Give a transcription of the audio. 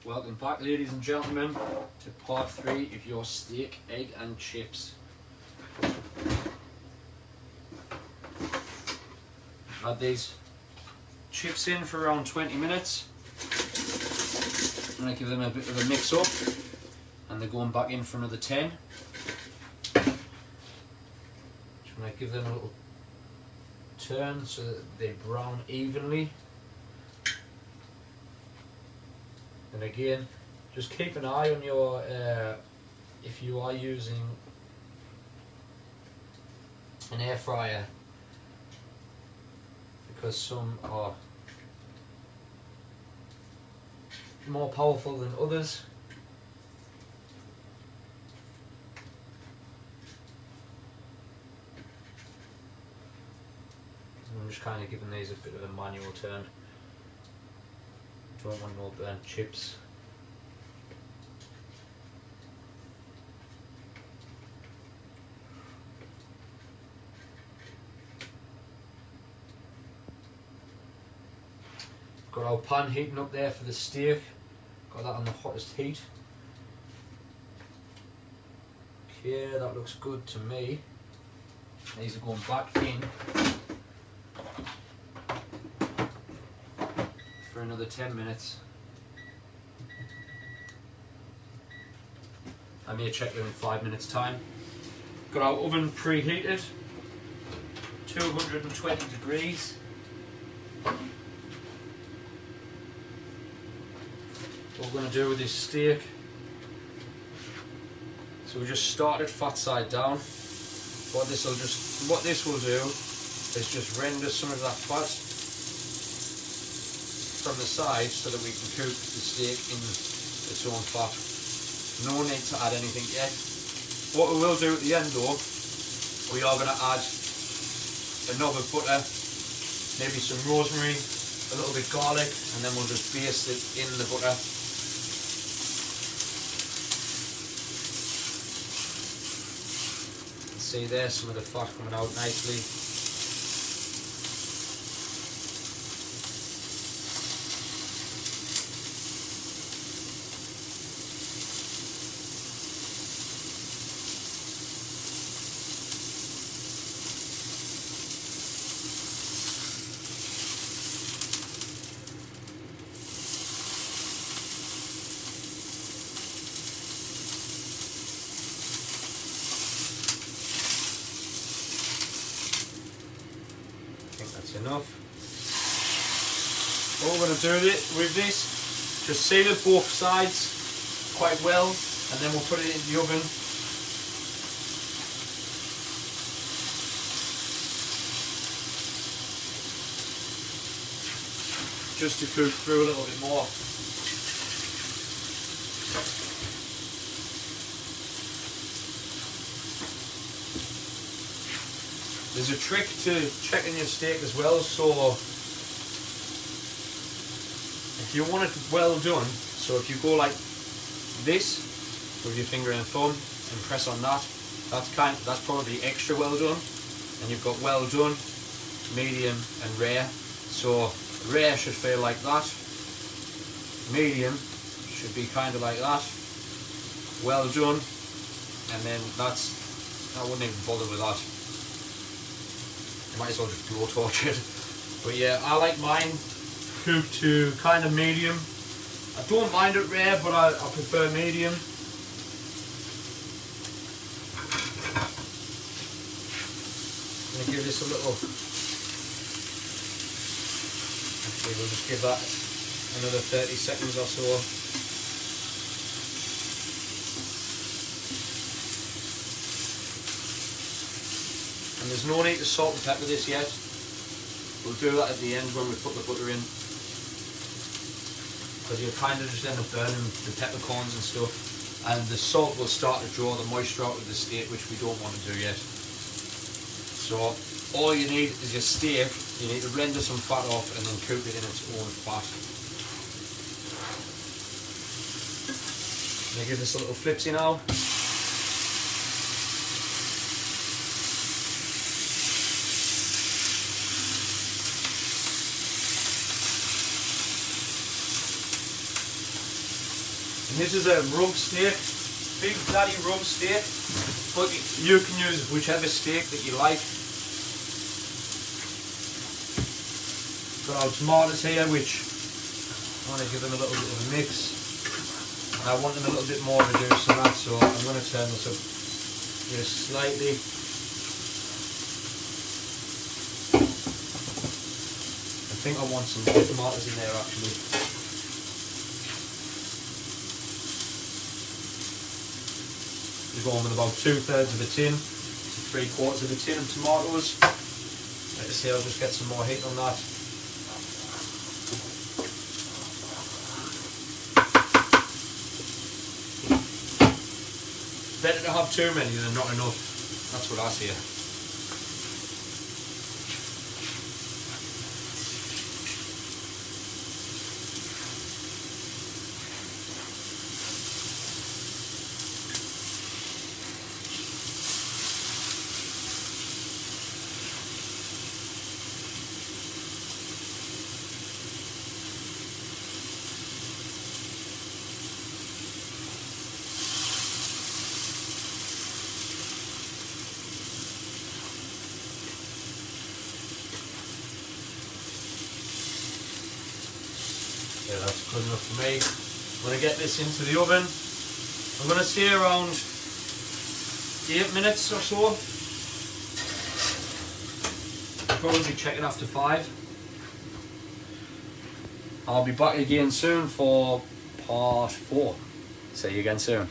Welcome back, ladies and gentlemen, to part 3 of your steak, egg and chips. Had these chips in for around 20 minutes. I'm going to give them a bit of a mix up, and they're going back in for another 10. Just going to give them a little turn so that they brown evenly. And again, just keep an eye on your, if you are using an air fryer, because some are more powerful than others. I'm just kind of giving these a bit of a manual turn. Don't want no burnt chips. Got our pan heating up there for the steak. Got that on the hottest heat. Okay, that looks good to me. These are going back in for another 10 minutes. I may check them in 5 minutes time. Got our oven preheated, 220 degrees. What we're going to do with this steak, so we just started fat side down. What this will do is just render some of that fat from the side so that we can cook the steak in its own fat. No need to add anything yet. What we will do at the end though, we are going to add another butter, maybe some rosemary, a little bit garlic, and then we'll just baste it in the butter. See there, some of the fat coming out nicely. Enough. What we're going to do with this, just seal it both sides quite well, and then we'll put it in the oven. Just to cook through a little bit more. There's a trick to checking your steak as well, so if you want it well done, so if you go like this with your finger and thumb and press on that, that's probably extra well done, and you've got well done, medium and rare. So rare should feel like that, medium should be kind of like that, well done, and then I wouldn't even bother with that. Might as well just blowtorch it. But yeah, I like mine cooked to kind of medium. I don't mind it rare, but I prefer medium. I'm going to give this a little... Actually, we'll just give that another 30 seconds or so. And there's no need to salt and pepper this yet. We'll do that at the end when we put the butter in, because you'll kind of just end up burning the peppercorns and stuff, and the salt will start to draw the moisture out of the steak, which we don't want to do yet. So all you need is your steak. You need to render some fat off and then cook it in its own fat. I'm going to give this a little flipsy now. And this is a rump steak, big daddy rump steak, but you can use whichever steak that you like. Got our tomatoes here, which I want to give them a little bit of a mix. I want them a little bit more of a juice than that, so I'm going to turn this up just slightly. I think I want some more tomatoes in there actually. We're going with about 2/3 of a tin to 3/4 of a tin of tomatoes. Like I say, I'll just get some more heat on that. Better to have too many than not enough. That's what I say. Yeah, that's good enough for me. I'm going to get this into the oven. I'm going to say around 8 minutes or so. I'll probably check it after 5. I'll be back again soon for part 4. See you again soon.